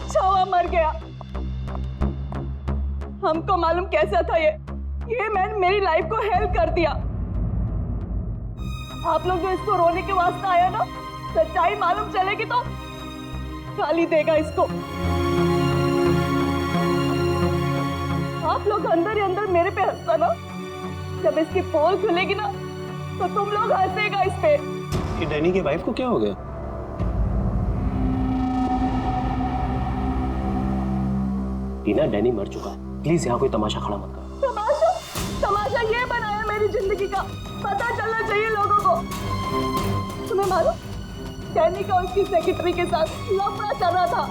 अच्छा हुआ मर गया। हमको मालूम कैसा था ये मैन मेरी लाइफ को हेल्प कर दिया। आप लोग जो इसको रोने के वास्ते आया ना, सच्चाई मालूम चलेगी तो गाली देगा इसको। आप लोग अंदर ही अंदर मेरे पे हंसता ना, जब इसकी पोल खुलेगी ना तो तुम लोग हंसेगा इस पे। ये डैनी के वाइफ को क्या हो गया? टीना, डैनी मर चुका है, प्लीज यहाँ कोई तमाशा खड़ा मत कर। तमाशा ये बनाया मेरी जिंदगी का, पता चलना चाहिए लोगों को। तुम्हें मालूम डैनी का उसकी सेक्रेटरी के साथ लफड़ा चल रहा था।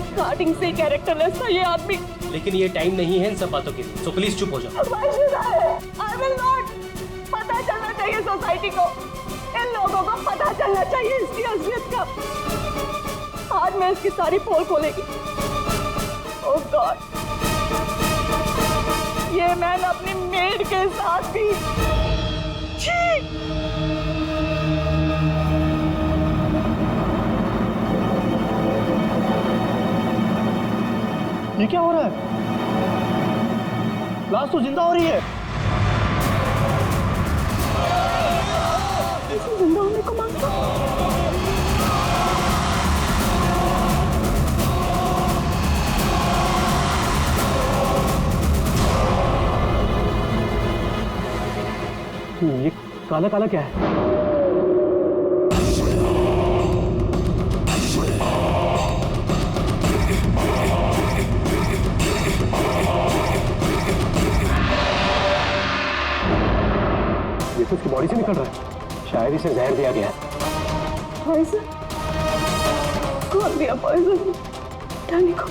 स्टार्टिंग से कैरेक्टरलेस था ये आदमी। लेकिन ये टाइम नहीं है इन सब बातों के लिए, सो प्लीज चुप हो जाओ। I will not। पता चलना चाहिए सोसाइटी को, इन लोगों को पता चलना चाहिए इसकी असलियत का। आज मैं इसकी सारी पोल खोलेगी। ओह गॉड, ये मैन अपनी मेड के साथ भी। ये क्या हो रहा है? लाश तो जिंदा हो रही है। जिंदा होने को मांगता। ये काला काला क्या है? ये तो उसकी बॉडी से निकल रहा है, शायद इसे जहर दिया गया है। पॉइजन? कौन दिया पॉइजन डैनी को?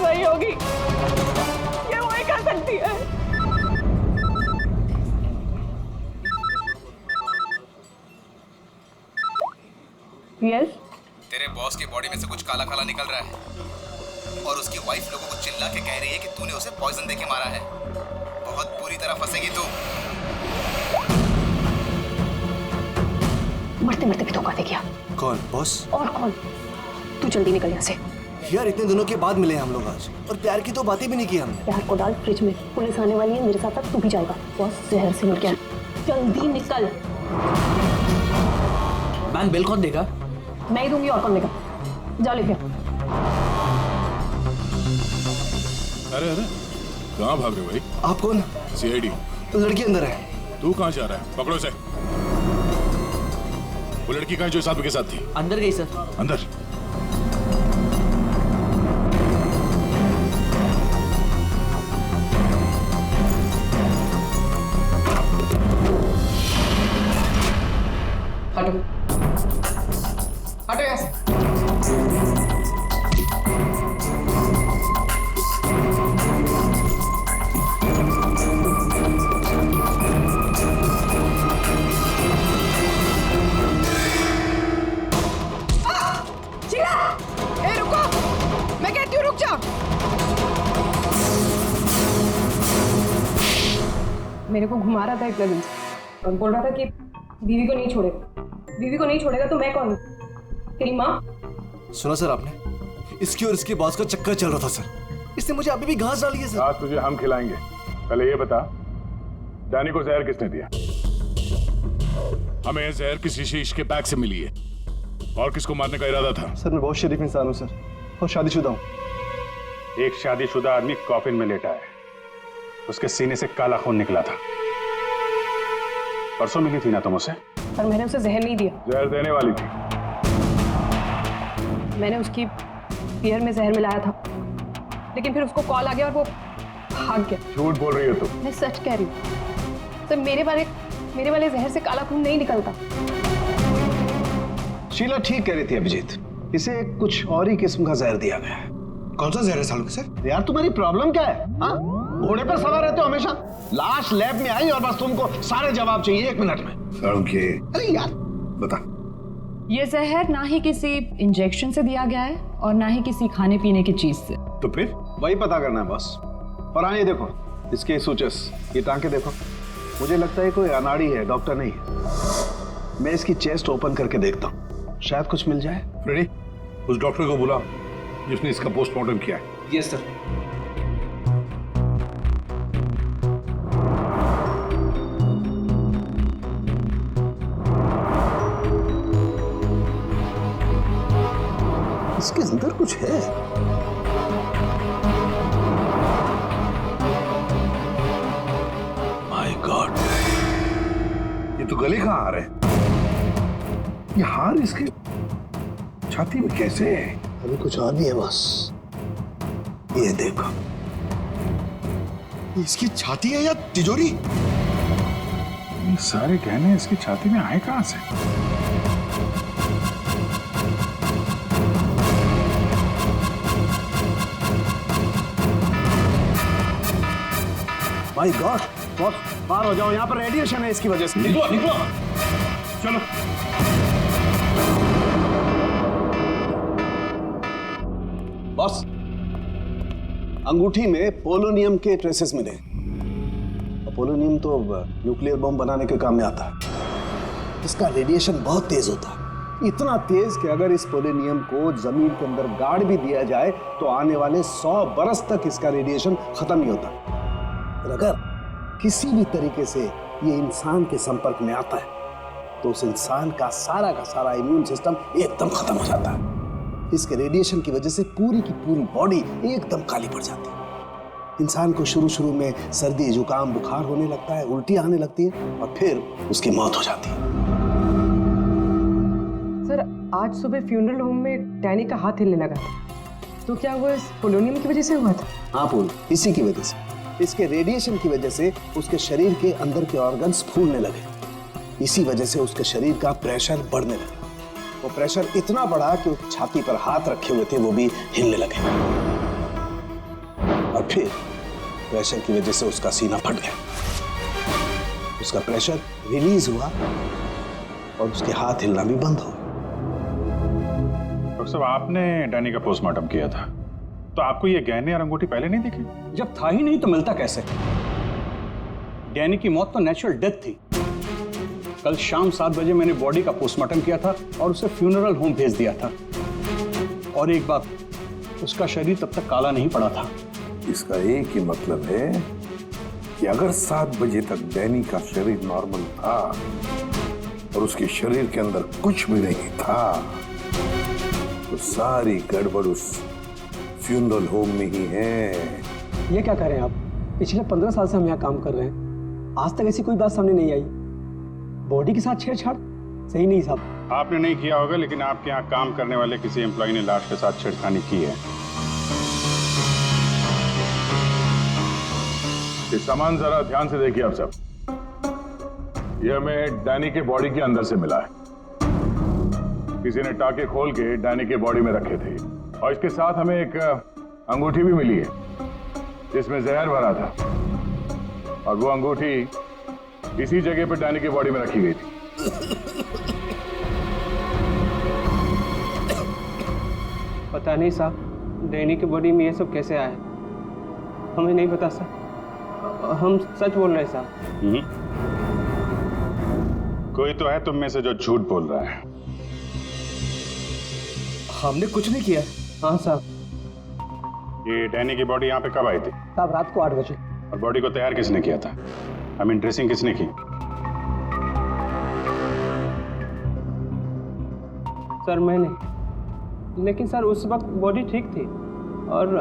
वही होगी, ये वही कर सकती है। यस? तेरे बॉस की बॉडी में से कुछ काला काला निकल रहा है और उसकी वाइफ लोगों को चिल्ला के कह रही है कि तूने उसे पॉइजन देके मारा है। बहुत बुरी तरह फंसेगी तू। मरते मरते भी धोखा दे गया। कौन? बॉस? और कौन? तू जल्दी निकल यहाँ से। यार इतने दिनों के बाद मिले हम लोग आज, और प्यार की तो बातें भी नहीं की हमने। प्यार को डाल फ्रिज में, पुलिस आने वाली है, मेरे साथ साथ तू भी जाएगा। बॉस जहर से मर गया, जल्दी निकल। मैम बिल कौन देगा? मैं ही दूंगी, और कौन देगा? जाओ लेके। अरे अरे कहाँ भाग रहे हो भाई? आप कौन? सीआईडी। लड़की अंदर है। तू कहाँ जा रहा है? पकड़ो इसे। वो लड़की कहाँ जो इस आदमी के साथ थी? अंदर गई सर। अंदर? हटो हटो यहाँ से। ए रुको, मैं कहती हूँ रुक जाओ। मेरे को घुमा रहा था एक लगन से और बोल रहा था कि बीवी को नहीं छोड़ेगा, बीवी को नहीं छोड़ेगा तो मैं कौन हूँ? तेरी माँ? सुना सर आपने? इसकी और इसके बॉस का चक्कर चल रहा था सर। इसने मुझे अभी भी घास डाली है सर। आज तुझे हम खिलाएंगे। पहले ये बता, डैनी को जहर किसने दिया? हमें जहर किसी शीश के बैग से मिली है, और किसको मारने का इरादा था? सर मैं बहुत शरीफ इंसान हूँ सर, और शादीशुदा हूँ। एक शादीशुदा आदमी कॉफिन में लेटा है, उसके सीने से काला खून निकला था। परसों मिली थी ना तुम उसे? पर मैंने उसे जहर नहीं दिया। जहर देने वाली थी। मैंने उसकी बियर में जहर मिलाया था, लेकिन फिर उसको कॉल आ गया और वो भाग गया। झूठ बोल रही हो तुम। मैं सच कह रही हूँ सर, मेरे वाले जहर से काला खून नहीं निकलता। शीला ठीक कह रही थी अभिजीत, इसे कुछ और ही किस्म का जहर दिया गया है। कौन सा जहर है सालों के सर? यार तुम्हारी प्रॉब्लम क्या है? हाँ, घोड़े पर सवार रहते हो हमेशा। लाश लैब में आई और बस तुमको सारे जवाब चाहिए 1 मिनट में। अरे यार बता। ये जहर ना ही किसी इंजेक्शन से दिया गया है और ना ही किसी खाने पीने की चीज से। तो फिर वही पता करना है बस। और हाँ ये देखो, इसके सूचस, ये टांके देखो। मुझे लगता है कोई अनाड़ी है, डॉक्टर नहीं है। मैं इसकी चेस्ट ओपन करके देखता हूँ, शायद कुछ मिल जाए। फ्रेडी, उस डॉक्टर को बुला जिसने इसका पोस्टमार्टम किया है। Yes sir. इसके अंदर कुछ है। माय गॉड, ये तो गले का हार है। ये हार इसके छाती में कैसे है? अभी कुछ और भी है बस। ये देखो, इसकी छाती है या तिजोरी? ये सारे गहने इसकी छाती में आए कहां से? माय गॉड, बहुत बाहर हो जाओ, यहाँ पर रेडिएशन है इसकी वजह से। निकलो निकलो, चलो। बॉस, अंगूठी में पोलोनियम के ट्रेसेस मिले। पोलोनियम तो न्यूक्लियर बम बनाने के काम में आता है। इसका रेडिएशन बहुत तेज होता है, इतना तेज कि अगर इस पोलोनियम को जमीन के अंदर गाड़ भी दिया जाए तो आने वाले 100 बरस तक इसका रेडिएशन खत्म नहीं होता। और अगर किसी भी तरीके से ये इंसान के संपर्क में आता है तो उस इंसान का सारा इम्यून सिस्टम एकदम खत्म हो जाता है। इसके रेडिएशन की वजह से पूरी की पूरी बॉडी एकदम काली पड़ जाती है। इंसान को शुरू में सर्दी, जुकाम, बुखार होने लगता है, उल्टी आने लगती है और फिर उसकी मौत हो जाती है। सर, आज सुबह फ्यूनरल होम में डैनी का हाथ हिलने लगा था, तो क्या वो इस पोलोनियम की वजह से हुआ था? हाँ पूल, इसी की वजह से, इसके रेडिएशन की वजह से उसके शरीर के अंदर के ऑर्गन्स फूलने लगे। इसी वजह से उसके शरीर का प्रेशर बढ़ने लगा। वो प्रेशर इतना बढ़ा कि उस छाती पर हाथ रखे हुए थे वो भी हिलने लगे और फिर प्रेशर की वजह से उसका सीना फट गया। उसका प्रेशर रिलीज हुआ और उसके हाथ हिलना भी बंद हो गया। डॉक्टर साहब, आपने डैनी का पोस्टमार्टम किया था, तो आपको ये गहने और अंगूठी पहले नहीं दिखे? जब था ही नहीं तो मिलता कैसे? डैनी की मौत तो नेचुरल डेथ थी। कल शाम 7 बजे मैंने बॉडी का पोस्टमार्टम किया था और उसे फ्यूनरल होम भेज दिया था। और एक बात, उसका शरीर तब तक काला नहीं पड़ा था। इसका एक ही मतलब है कि अगर 7 बजे तक डैनी का शरीर नॉर्मल था और उसके शरीर के अंदर कुछ भी नहीं था तो सारी गड़बड़ उस फ्यूनरल होम में ही है। ये क्या कह रहे हैं आप? पिछले 15 साल से हम यहाँ काम कर रहे हैं, आज तक ऐसी कोई बात सामने नहीं आई। बॉडी के साथ छेड़छाड़ सही नहीं साहब। आपने नहीं किया होगा, लेकिन आपके यहाँ काम करने वाले किसी एम्प्लॉय ने लाश के साथ छेड़खानी की है। ये सामान जरा ध्यान से देखिए आप सब। ये हमें डैनी के बॉडी के अंदर से मिला है। किसी ने टाके खोल के डैनी के बॉडी में रखे थे और इसके साथ हमें एक अंगूठी भी मिली है जिसमें जहर भरा था और वो अंगूठी इसी जगह पर डैनी की बॉडी में रखी गई थी। पता नहीं साहब, डैनी की बॉडी में ये सब कैसे आया, हमें नहीं पता सर। हम सच बोल रहे हैं साहब। कोई तो है तुम में से जो झूठ बोल रहा है। हमने कुछ नहीं किया। हाँ साहब। ये डैनी की बॉडी यहाँ पे कब आई थी? साहब, रात को 8 बजे। और बॉडी को तैयार किसने किया था? आई मीन ड्रेसिंग किसने की? सर मैंने, लेकिन सर उस वक्त बॉडी ठीक थी और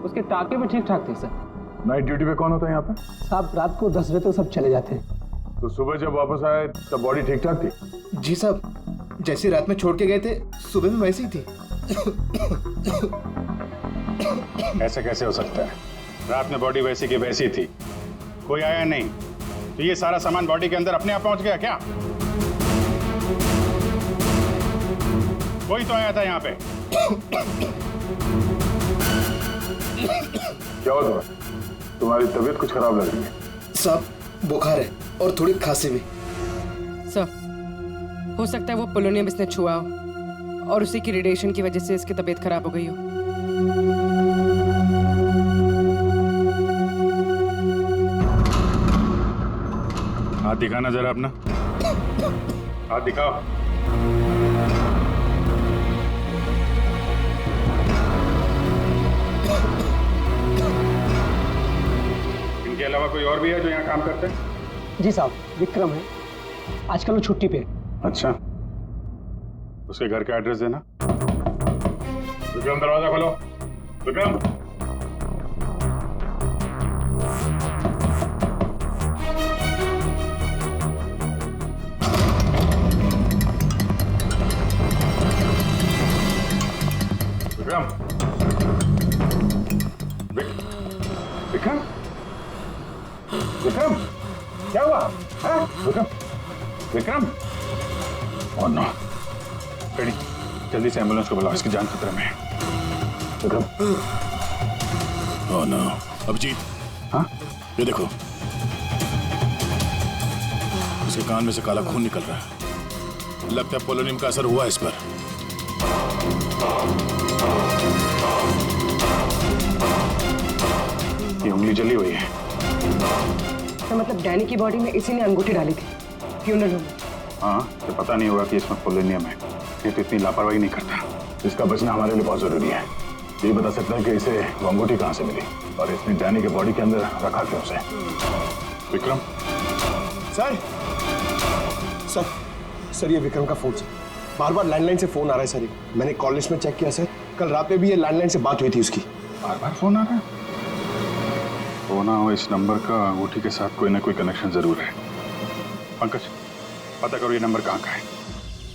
उसके टाके भी ठीक ठाक थे सर। नाइट ड्यूटी पे कौन होता है यहाँ पे? साहब, रात को 10 बजे तक सब चले जाते हैं। तो सुबह जब वापस आए तब बॉडी ठीक ठाक थी? जी साहब, जैसे रात में छोड़ के गए थे सुबह में वैसी ही थी। ऐसे कैसे हो सकता है? रात में बॉडी वैसी की वैसी थी, कोई आया नहीं, तो ये सारा सामान बॉडी के अंदर अपने आप पहुंच गया क्या? कोई तो आया था यहाँ पे। क्या हुआ तुम्हें? तुम्हारी तबीयत कुछ खराब लग रही है। साहब, बुखार है और थोड़ी खांसी भी। सर, हो सकता है वो पोलोनियम इसने छुआ हो और उसी की रेडिएशन की वजह से इसकी तबीयत खराब हो गई हो। हाथ दिखाना जरा अपना। हाथ दिखाओ। इनके अलावा कोई और भी है जो यहाँ काम करते हैं? जी साहब, विक्रम है, आजकल वो छुट्टी पे है। अच्छा, उसके घर का एड्रेस देना। विक्रम, दरवाजा खोलो। विक्रम, विक्रम, विक्रम, विक्रम, क्या हुआ? हाँ? Vikram, Vikram, oh no, ready, जल्दी से एम्बुलेंस को बुलाओ, इसकी जान खतरे में है। विक्रम, ओह नो, अभिजीत, हाँ, ये देखो, उसके कान में से काला खून निकल रहा है, लगता है पोलोनियम का असर हुआ इस पर। ये उंगली जली हुई है। तो मतलब डैनी की बॉडी में इसी ने अंगूठी डाली थी फ्यूनरल होम में। हाँ, तो पता नहीं होगा कि इसमें पोलोनियम है। ये तो इतनी लापरवाही नहीं करता। इसका बचना हमारे लिए बहुत जरूरी है। ये बता सकते हैं कि इसे वो अंगूठी कहाँ से मिली और इसने डैनी के बॉडी के अंदर रखा क्यों उसे? विक्रम, सर सर सर ये विक्रम का फोन सर, बार बार लैंडलाइन से फोन आ रहा है सर। मैंने कॉल लिस्ट में चेक किया सर, कल रात में भी ये लैंडलाइन से बात हुई थी उसकी। बार बार फोन आ रहा है। तो ना हो, इस नंबर का अंगूठी के साथ कोई ना कोई कनेक्शन जरूर है। पंकज, पता करो ये नंबर कहाँ का है।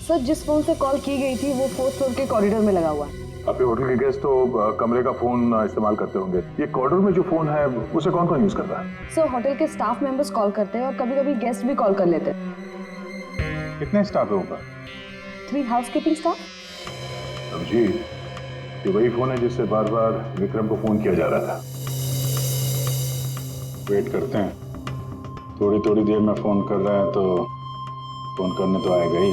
सर, जिस फोन से कॉल की गई थी वो 4th फ्लोर के कॉरिडोर में लगा हुआ है। आपके होटल के गेस्ट तो कमरे का फोन इस्तेमाल करते होंगे। ये कॉरिडोर में जो फोन है उसे कौन कौन यूज करता है? सर, होटल के स्टाफ मेंबर्स कॉल करते हैं और कभी कभी गेस्ट भी कॉल कर लेते हैं। कितने स्टाफ है ऊपर? 3 हाउसकीपिंग स्टाफ। अभिजीत, ये वही फोन है जिससे बार बार विक्रम को फोन किया जा रहा था। वेट करते हैं, थोड़ी थोड़ी देर में फोन कर रहा है तो फोन करने तो आएगा ही।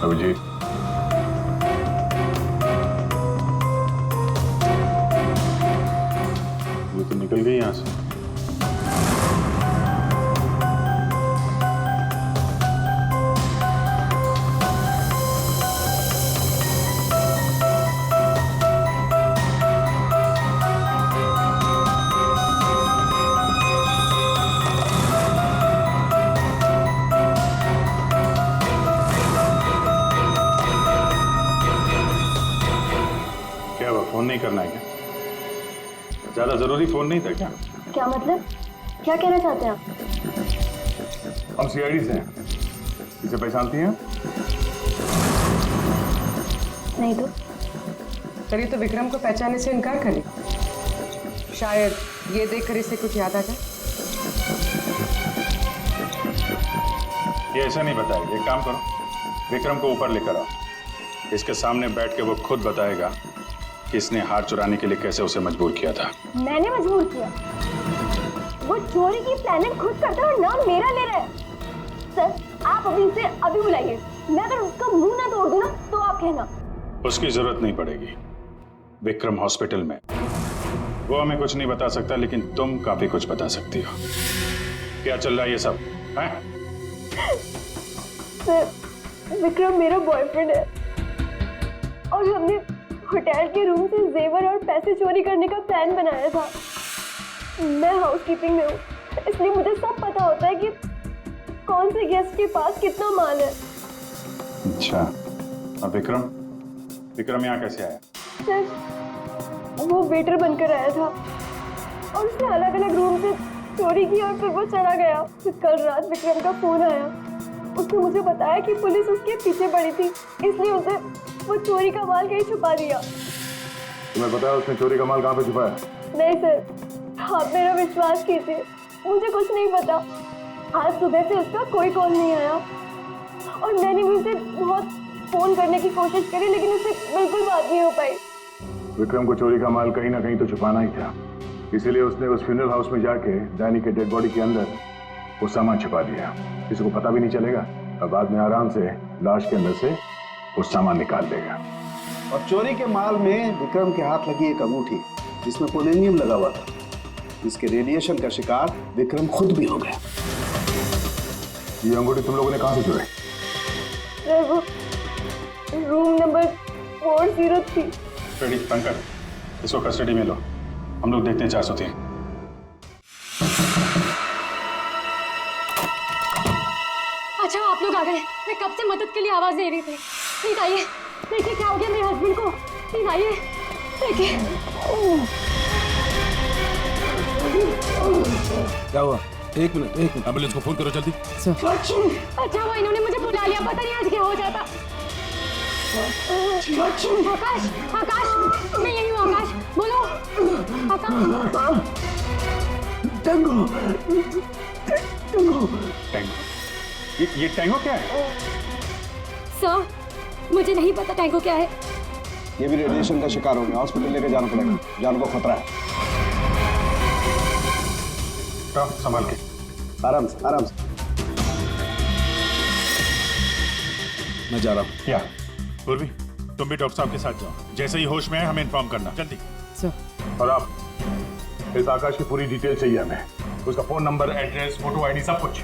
अभिजीत, ये तो निकल गई यहाँ से। फोन नहीं करना है क्या? ज्यादा जरूरी फोन नहीं था क्या? क्या मतलब? क्या कहना चाहते हैं आप? हम सीआईडी से हैं। इसे पहचानती हैं? नहीं तो। सर, ये तो विक्रम को पहचानने से इनकार करे। शायद ये देखकर इसे कुछ याद आ जाए। ये ऐसा नहीं बताएगा। एक काम करो, विक्रम को ऊपर लेकर आओ। इसके सामने बैठ के वो खुद बताएगा कि इसने हार चुराने के लिए कैसे उसे मजबूर किया था। मैंने मजबूर किया? वो चोरी की प्लानिंग खुद करता है और नाम मेरा ले रहा है। सर, आप अभी इसे अभी बुलाइए। मैं अगर उसका मुंह ना तोड़ दूं ना तो आप कहना। उसकी जरूरत नहीं पड़ेगी। विक्रम हॉस्पिटल में, वो हमें कुछ नहीं बता सकता, लेकिन तुम काफी कुछ बता सकती हो। क्या चल रहा है ये सब है? सर, विक्रम मेरा बॉयफ्रेंड है और हमने होटल के रूम से जेवर और पैसे चोरी करने का प्लान बनाया था। मैं हाउसकीपिंग में हूँ, इसलिए मुझे सब पता होता है कि कौन से गेस्ट के पास कितना माल है। अच्छा, अब विक्रम यहाँ कैसे आया? सर, वो वेटर बनकर आया था और उसने अलग अलग रूम से चोरी की और फिर वो चला गया। फिर कल रात विक्रम का फोन आया। उसने मुझे बताया कि पुलिस उसके पीछे पड़ी थी, इसलिए उसे वो चोरी का माल कहीं छुपा दिया। तुम्हें पता है उसने चोरी का माल कहाँ पे छुपाया? नहीं सर, आप मेरा विश्वास कीजिए, मुझे कुछ नहीं पता। आज सुबह से उसका कोई कॉल नहीं आया और मैंने भी उसे बहुत फोन करने की कोशिश करी लेकिन उससे बिल्कुल बात नहीं हो पाई। विक्रम को चोरी का माल कहीं ना कहीं तो छुपाना ही था, इसीलिए उसने उस फ्यूनरल हाउस में जाके डैनी के डेड बॉडी के अंदर वो सामान छुपा दिया। किसी को पता भी नहीं चलेगा और बाद में आराम से लाश के अंदर से वो सामान निकाल लेगा। और चोरी के माल में विक्रम के हाथ लगी एक अंगूठी जिसमें पोलोनियम लगा हुआ था, जिसके रेडिएशन का शिकार विक्रम खुद भी हो गया। ये अंगूठी तुम लोगों ने कहां से चुराई? सर वो रूम नंबर 403। रेडी पंकज, इसको कस्टडी में लो, हम लोग देखते हैं 403। अच्छा आप लोग आ गए, मैं कब से मदद के लिए आवाज दे रही थी। प्लीज आइए, देखिए क्या हो गया मेरे हस्बैंड को। प्लीज आइए, देखिए। क्या हुआ? एक मिनट एम्बुलेंस को फोन करो जल्दी। अच्छा वो इन्होंने मुझे बुला लिया, पता नहीं आज क्या हो जाता। आकाश, आकाश, मैं यही हूँ। आकाश बोलो। आकाश। टैंगो। ये टैंगो क्या है? सर मुझे नहीं पता टैंगो क्या है। ये भी रेडिएशन का शिकार हो गया, हॉस्पिटल लेके जाना पड़ेगा, जान को खतरा है। संभाल के, आराम से आराम से। मैं जा रहा हूँ। क्या पूर्वी, तुम भी डॉक्टर साहब के साथ जाओ, जैसे ही होश में है हमें इन्फॉर्म करना जल्दी। और आप इस आकाश की पूरी डिटेल चाहिए हमें, उसका phone number, address, photo ID, सब कुछ।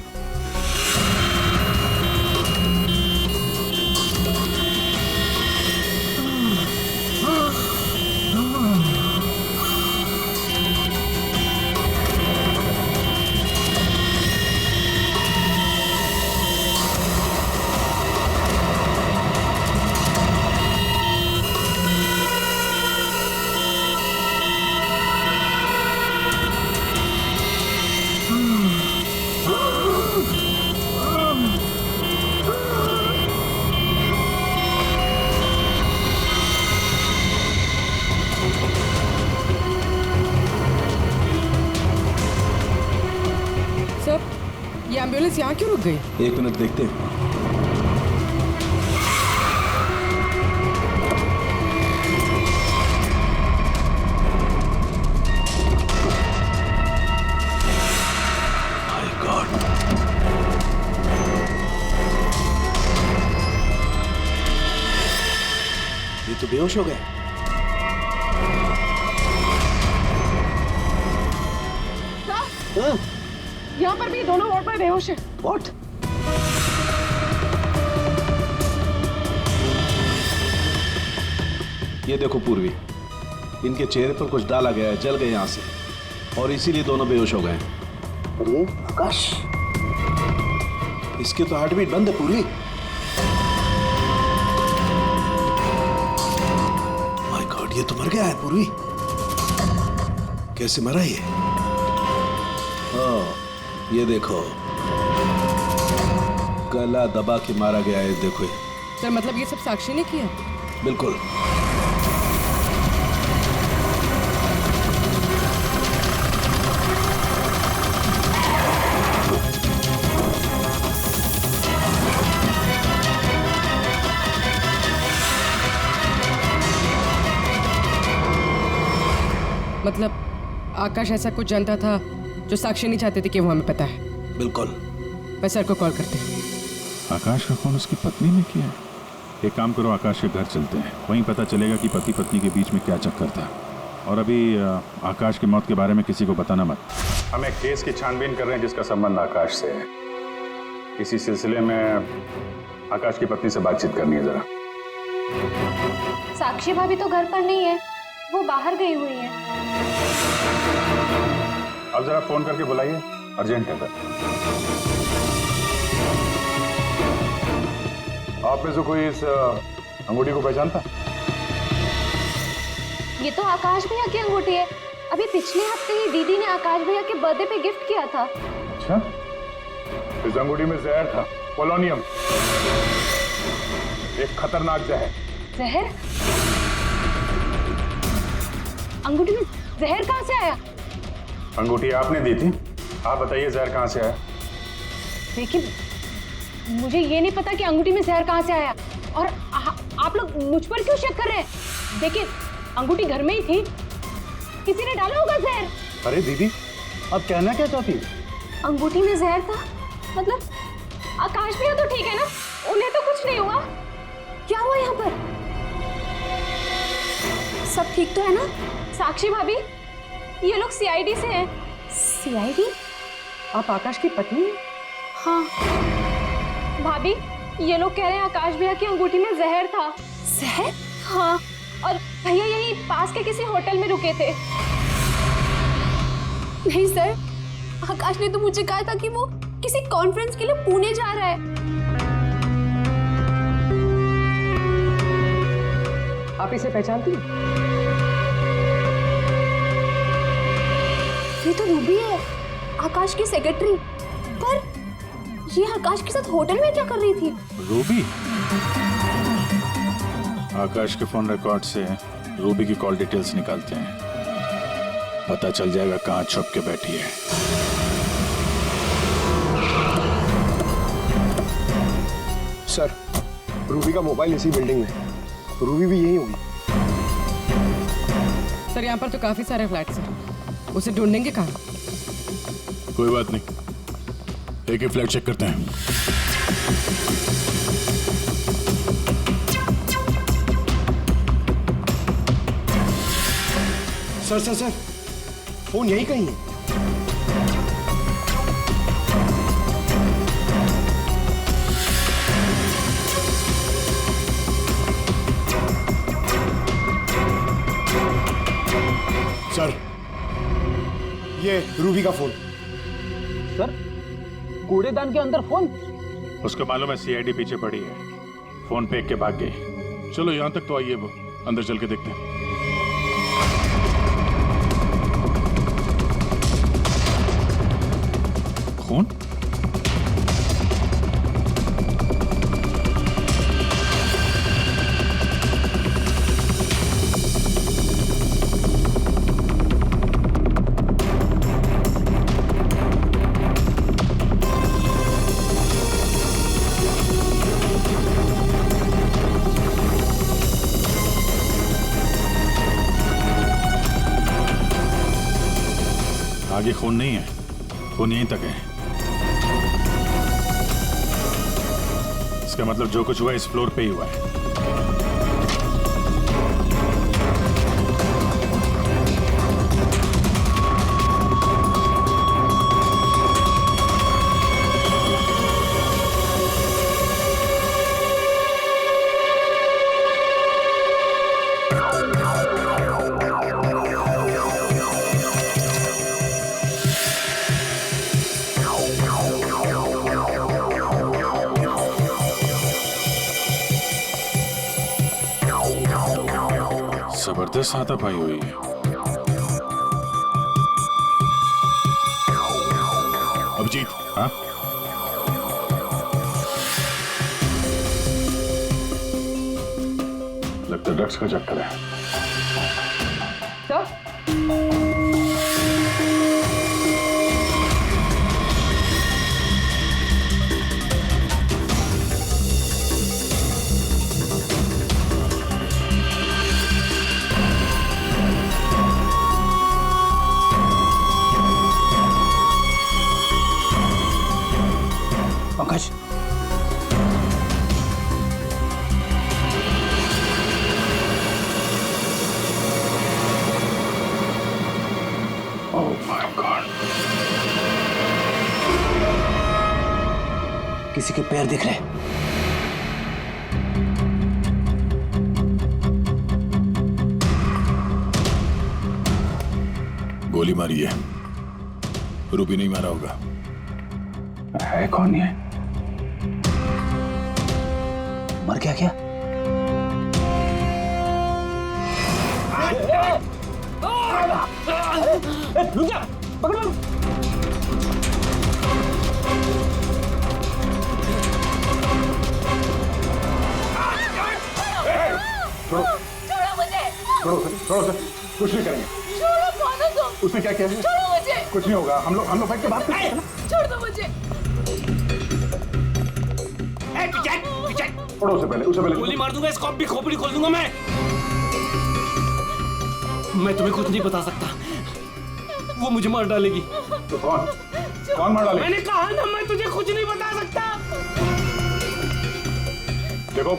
ये एम्बुलेंस यहाँ क्यों रुक गई? एक मिनट देखते हैं। My God! ये तो बेहोश हो गए। यहाँ पर भी दोनों वार्ड में बेहोश है। What? ये देखो पूर्वी, इनके चेहरे पर कुछ डाला गया है, जल गए यहाँ से, और इसीलिए दोनों बेहोश हो गए। अरे आकाश, इसके तो हार्ट बीट बंद है पूर्वी। माय गॉड, ये तो मर गया है पूर्वी। कैसे मरा ये? ये देखो, गला दबा के मारा गया है। देखो सर, मतलब ये सब साक्षी ने किया? बिल्कुल। मतलब आकाश ऐसा कुछ जानता था जो साक्षी नहीं चाहते थे कि वो हमें पता है। बिल्कुल। मैं सर को कॉल करते हैं। आकाश का फोन उसकी पत्नी ने किया। एक काम करो, आकाश के घर चलते हैं, वहीं पता चलेगा कि पति पत्नी के बीच में क्या चक्कर था। और अभी आकाश की मौत के बारे में किसी को बताना मत। हम एक केस की छानबीन कर रहे हैं जिसका संबंध आकाश से है। इसी सिलसिले में आकाश की पत्नी से बातचीत करनी है जरा। साक्षी भाभी तो घर पर नहीं है, वो बाहर गई हुई है। अब जरा फोन करके बुलाइए, अर्जेंट है। आप में से कोई इस अंगूठी को पहचानता? ये तो आकाश भैया की अंगूठी है। अभी पिछले हफ्ते ही दीदी ने आकाश भैया के बर्थडे पे गिफ्ट किया था। अच्छा, इस अंगूठी में जहर था, पोलोनियम, एक खतरनाक जहर। जहर? अंगूठी में जहर कहाँ से आया? अंगूठी आपने दी थी, आप बताइए जहर कहाँ से आया? देखिए, मुझे ये नहीं पता कि अंगूठी में जहर कहाँ से आया, और आप लोग मुझ पर क्यों शक कर रहे हैं? देखिए, अंगूठी घर में ही थी, किसी ने डाला होगा जहर। अरे दीदी, अब कहना क्या चाहती है? अंगूठी में जहर था मतलब? आकाश भैया तो ठीक है ना, उन्हें तो कुछ नहीं हुआ। क्या हुआ यहाँ पर? सब ठीक तो है ना? साक्षी भाभी, ये लोग सीआईडी से हैं। सीआईडी? आप आकाश की पत्नी हैं? हाँ भाभी, ये लोग कह रहे हैं आकाश भैया की अंगूठी में जहर था। जहर? हाँ, और भैया यही पास के किसी होटल में रुके थे। नहीं सर, आकाश ने तो मुझे कहा था कि वो किसी कॉन्फ्रेंस के लिए पुणे जा रहा है। आप इसे पहचानती हैं? ये तो रूबी है, आकाश की सेक्रेटरी। पर ये आकाश के साथ होटल में क्या कर रही थी? रूबी? आकाश के फोन रिकॉर्ड से रूबी की कॉल डिटेल्स निकालते हैं, पता चल जाएगा कहाँ छुप के बैठी है। सर, रूबी का मोबाइल इसी बिल्डिंग में है, रूबी भी यही होगी। सर, यहाँ पर तो काफी सारे फ्लैट्स हैं, उसे ढूंढेंगे कहाँ? कोई बात नहीं, एक ही फ्लैट चेक करते हैं। सर सर सर, फोन यही कहीं है। सर, ये रूबी का फोन। सर, कूड़ेदान के अंदर फोन? उसको मालूम है सीआईडी पीछे पड़ी है, फोन फेंक के भाग गई। चलो यहाँ तक तो आइए, वो अंदर चल के देखते हैं। खून? आगे खून नहीं है, खून यहीं तक है। इसका मतलब जो कुछ हुआ इस फ्लोर पे ही हुआ है। जबरदस्त हाथापाई हुई है। अभिजीत, हाँ? लगता है ड्रग्स का चक्कर है। Sir, Pankaj, oh my God, किसी के पैर दिख रहे। गोली मारी है, रूबी नहीं मारा होगा। है कौन ये? मर गया क्या? रुक जा, पकड़ो। छोड़ो मुझे। छोड़ो सर, कुछ नहीं करेंगे। छोड़ो, कौन हो तुम? उसने क्या किया है? छोड़ो मुझे। कुछ नहीं होगा, हम लोग बैठ के बात करते हैं ना। छोड़ दो मुझे। पढ़ो उसे पहले गोली मार दूंगा, इसको भी खोपड़ी खोल दूंगा मैं तुम्हें कुछ नहीं बता सकता, वो मुझे मार डालेगी। तो कौन मार डालेगी? मैंने कहा ना, मैं तुझे कुछ नहीं बता सकता। देखो,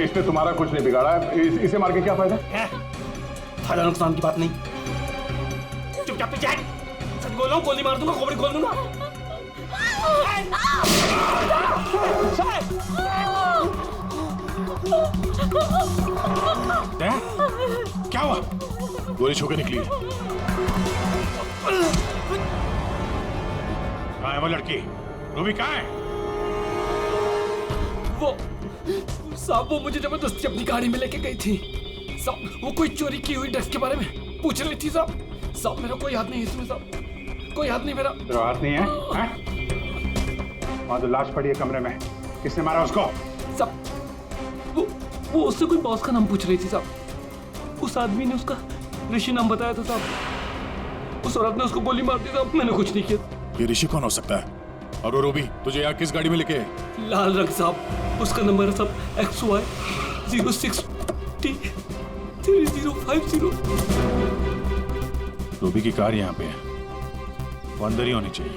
इसने तुम्हारा कुछ नहीं बिगाड़ा है, इसे मार के क्या फायदा है? फायदा नुकसान की बात नहीं, चुपचाप पीछे हट। सच बोल रहा हूं, गोली मार दूंगा, खोपड़ी खोल दूंगा। क्या हुआ? गोली छू के निकली है। कहाँ है वो लड़की? रूबी कहाँ है? वो साहब, वो मुझे जबरदस्ती अपनी गाड़ी में लेके गई थी साहब। वो कोई चोरी की हुई ड्रग्स के बारे में पूछ रही थी साहब। मेरा कोई हाथ नहीं है इसमें साहब, कोई हाथ नहीं मेरा। तेरा हाथ नहीं है? वहाँ तो लाश पड़ी है कमरे में, किसने मारा उसको? साहब, वो उससे कोई बॉस का नाम पूछ रही थी साहब। उस आदमी ने उसका ऋषि नाम बताया था साहब। उस औरत ने उसको गोली मार दी साहब, मैंने कुछ नहीं किया। ये ऋषि कौन हो सकता है? और वो रूबी तुझे यहाँ किस गाड़ी में लेके? लाल रंग साहब, उसका नंबर है साहब XY 06T 3050। रूबी की कार यहाँ पे है, वो अंदर ही होनी चाहिए।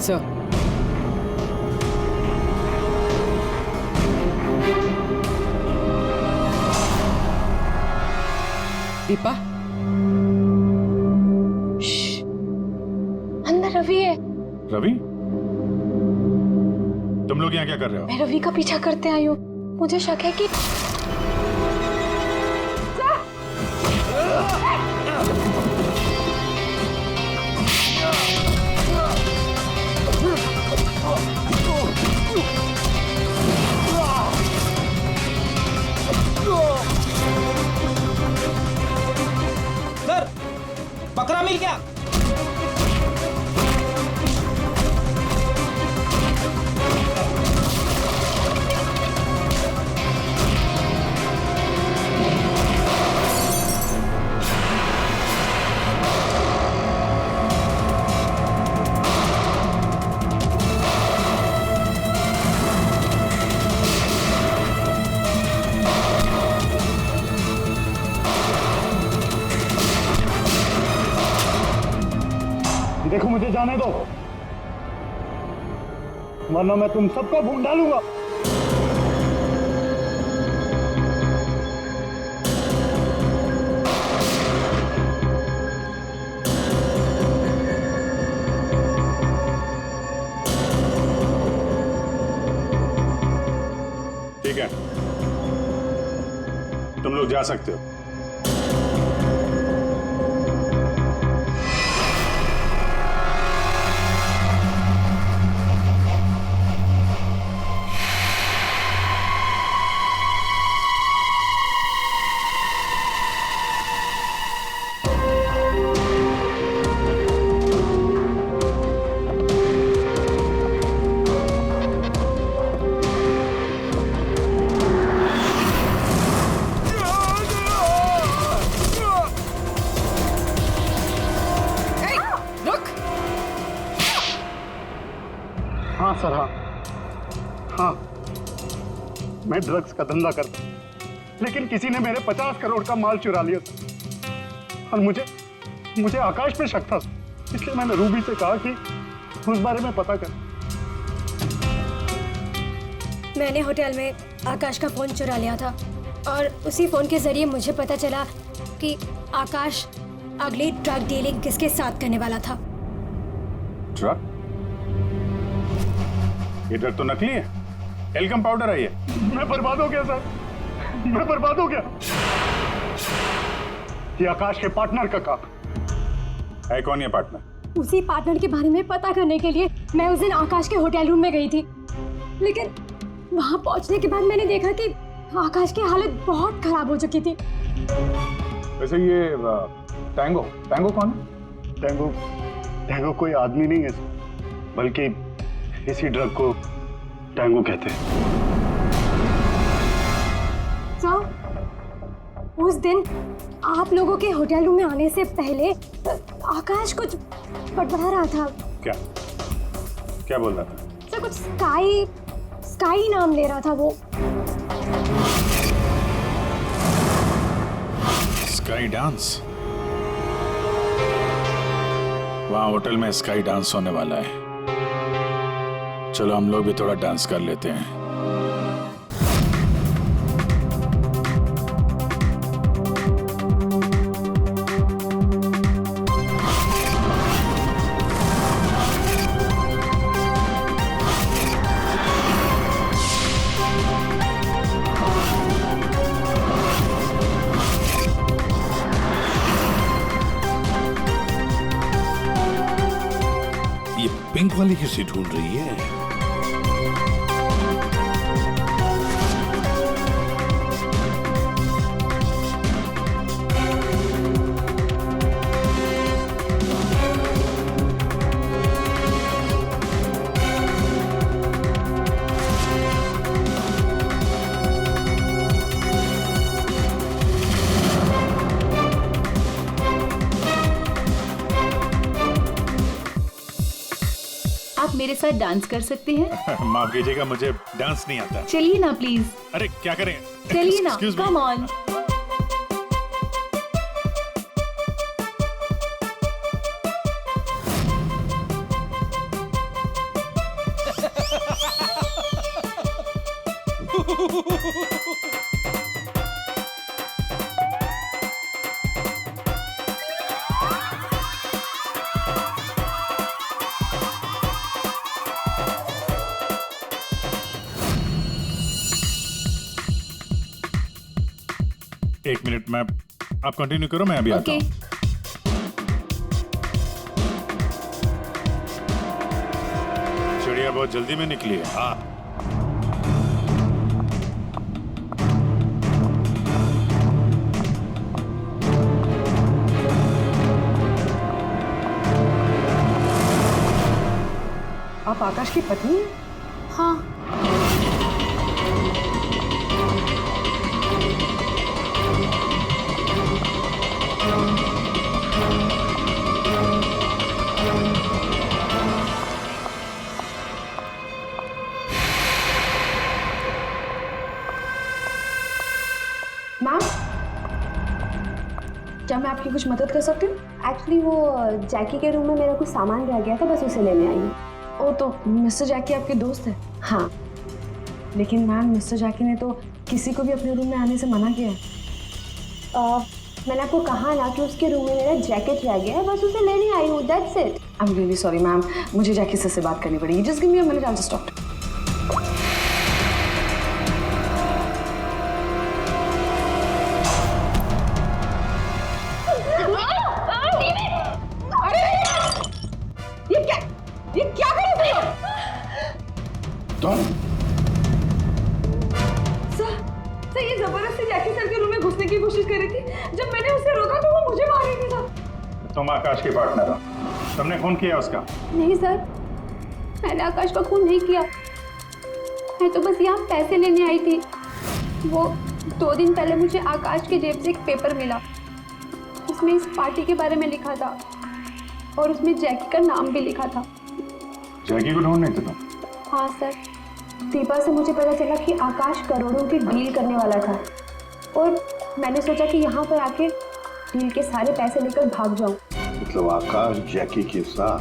सर, दीपा, अंदर रवि है। रवि? तुम लोग यहाँ क्या कर रहे हो? मैं रवि का पीछा करते आई हूँ, मुझे शक है कि सर, बकरा मिल गया। देखो, मुझे जाने दो, वरना मैं तुम सबको भून डालूंगा। ठीक है, तुम लोग जा सकते हो। हाँ सर, हाँ, मैं ड्रग्स का धंधा करता हूँ, लेकिन किसी ने मेरे 50 करोड़ का माल चुरा लिया था और मुझे आकाश पे शक था, इसलिए मैंने रूबी से कहा कि उस बारे में पता कर। मैंने होटल में आकाश का फोन चुरा लिया था और उसी फोन के जरिए मुझे पता चला कि आकाश अगली ड्रग डीलिंग किसके साथ करने वाला था। ड्रग? ये ड्रग तो नकली है, एल्कम पाउडर है ये। मैं बर्बाद हो गया सर, मैं बर्बाद हो गया। ये आकाश के पार्टनर का काम है। कौन ये पार्टनर? उसी पार्टनर के बारे में पता करने के लिए मैं उस दिन आकाश के होटल रूम में गई थी, लेकिन वहां पहुंचने के बाद मैंने देखा कि आकाश की हालत बहुत खराब हो चुकी थी। वैसे ये टैंगो कौन है? टैंगो कोई आदमी नहीं है, बल्कि इसी ड्रग को टैंगो कहते हैं। उस दिन आप लोगों के होटल रूम में आने से पहले आकाश कुछ बड़बड़ा रहा था। क्या क्या बोल रहा था? सर कुछ स्काई नाम ले रहा था वो। Sky dance? वहाँ होटल में स्काई डांस होने वाला है। चलो हम लोग भी थोड़ा डांस कर लेते हैं। पिंक वाली किसी ढूंढ रही है? मेरे साथ डांस कर सकते हैं? माफ कीजिएगा, मुझे डांस नहीं आता। चलिए ना प्लीज। अरे क्या करें? चलिए ना, कम ऑन। एक मिनट में आप कंटिन्यू करो, मैं अभी आता हूँ। चिड़िया बहुत जल्दी में निकली है। हाँ आप आकाश की पत्नी हैं? हाँ। मैम, क्या मैं आपकी कुछ मदद कर सकती हूँ? एक्चुअली वो जैकी के रूम में मेरा कुछ सामान रह गया था, बस उसे लेने आई हूँ। ओ, तो मिस्टर जैकी आपके दोस्त है? हाँ। लेकिन मैम, मिस्टर जैकी ने तो किसी को भी अपने रूम में आने से मना किया है। मैंने आपको कहा ना कि उसके रूम में मेरा जैकेट रह गया है, बस उसे लेने आई हूँ, that's it. I am really sorry ma'am, मुझे जैकी से बात करनी पड़ेगी। Just give me a minute, I will just talk. ये क्या कर रहे हो तुम? सर, ये जबरदस्ती जैकी सर के रूम में घुसने की कोशिश कर रही थी। जब मैंने उसे रोका तो वो मुझे मार रही थी। तुम आकाश के पार्टनर हो, तुमने खून किया उसका? नहीं सर, मैंने आकाश का खून नहीं किया। मैं तो बस यहाँ पैसे लेने आई थी। वो 2 दिन पहले मुझे आकाश के जेब से एक पेपर मिला, उसमें इस पार्टी के बारे में लिखा था और उसमें जैकी का नाम भी लिखा था। जैकी को ढूंढ रहे थे तुम? हाँ सर, दीपा से मुझे पता चला कि आकाश करोड़ों की डील करने वाला था और मैंने सोचा कि यहाँ पर आके डील के सारे पैसे लेकर भाग जाऊँ। मतलब आकाश जैकी के साथ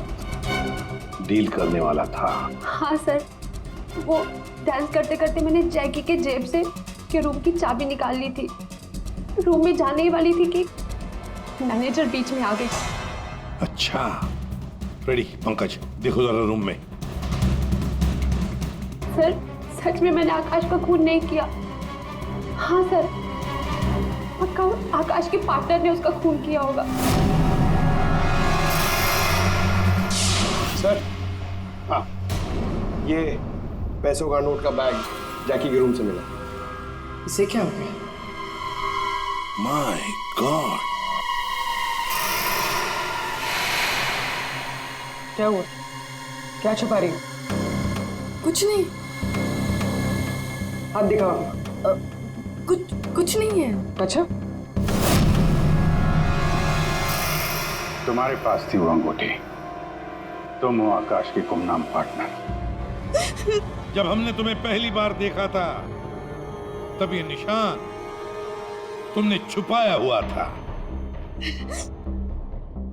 डील करने वाला था? हाँ सर, वो डांस करते करते मैंने जैकी के जेब से के रूम की चाबी निकाल ली थी। रूम में जाने ही वाली थी कि मैनेजर बीच में आ गई। अच्छा, रेडी पंकज, देखो जरा रूम में। सर, सच में मैंने आकाश का खून नहीं किया। हाँ सर, पक्का आकाश के पार्टनर ने उसका खून किया होगा। सर, हाँ, ये पैसों का नोट का बैग जैकी के रूम से मिला। इसे क्या हो गया? माय गॉड, क्या हुआ? क्या छुपा रही हो? कुछ नहीं। हाथ दिखाओ। कुछ नहीं है। अच्छा, तुम्हारे पास थी वो अंगूठी। तुम हो आकाश की गुमनाम पार्टनर। जब हमने तुम्हें पहली बार देखा था तब ये निशान तुमने छुपाया हुआ था।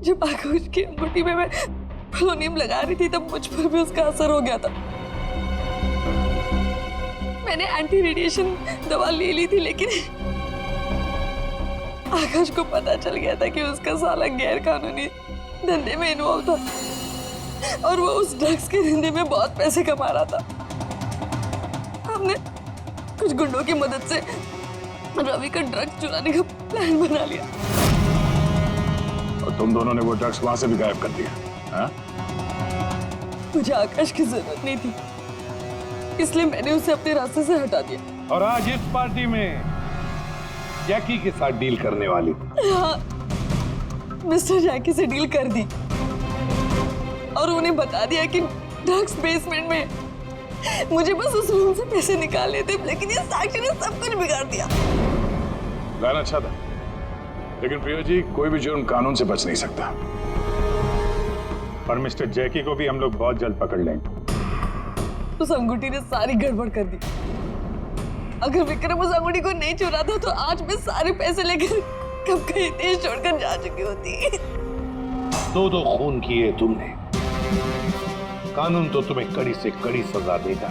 जब आकाश की अंगूठी में मैं पोलोनियम लगा रही थी तब मुझ पर भी उसका असर हो गया था। मैंने एंटी रेडिएशन दवा ले ली थी, लेकिन आकाश को पता चल गया था कि उसका साला गैर कानूनी धंधे में इन्वॉल्व था और वो उस ड्रग्स के धंधे में बहुत पैसे कमा रहा था। हमने कुछ गुंडों की मदद से रवि का ड्रग्स चुराने का प्लान बना लिया। और तुम दोनों ने वो ड्रग्स वहां से भी गायब कर दिया, हाँ? मुझे आकाश की जरूरत नहीं थी, इसलिए मैंने उसे अपने रास्ते से हटा दिया। और आज इस पार्टी में जैकी के साथ डील करने वाली थी। हाँ, मिस्टर जैकी से डील कर दी और उन्हें बता दिया कि ड्रग्स बेसमेंट में, मुझे बस उस रूम से पैसे निकालने थे, लेकिन ये साक्षी ने सब कुछ बिगाड़ दिया। प्लान अच्छा था, लेकिन प्रिया जी, कोई भी जुर्म कानून से बच नहीं सकता। और मिस्टर जैकी को भी हम लोग बहुत जल्द पकड़ लेंगे। उस अंगूठी ने सारी गड़बड़ कर दी। अगर विक्रम उस अंगूठी को नहीं चुराता तो आज मैं सारे पैसे लेकर कब कहीं देश छोड़कर जा चुकी होती। दो खून किए तुमने, कानून तो तुम्हें कड़ी से कड़ी सजा देगा।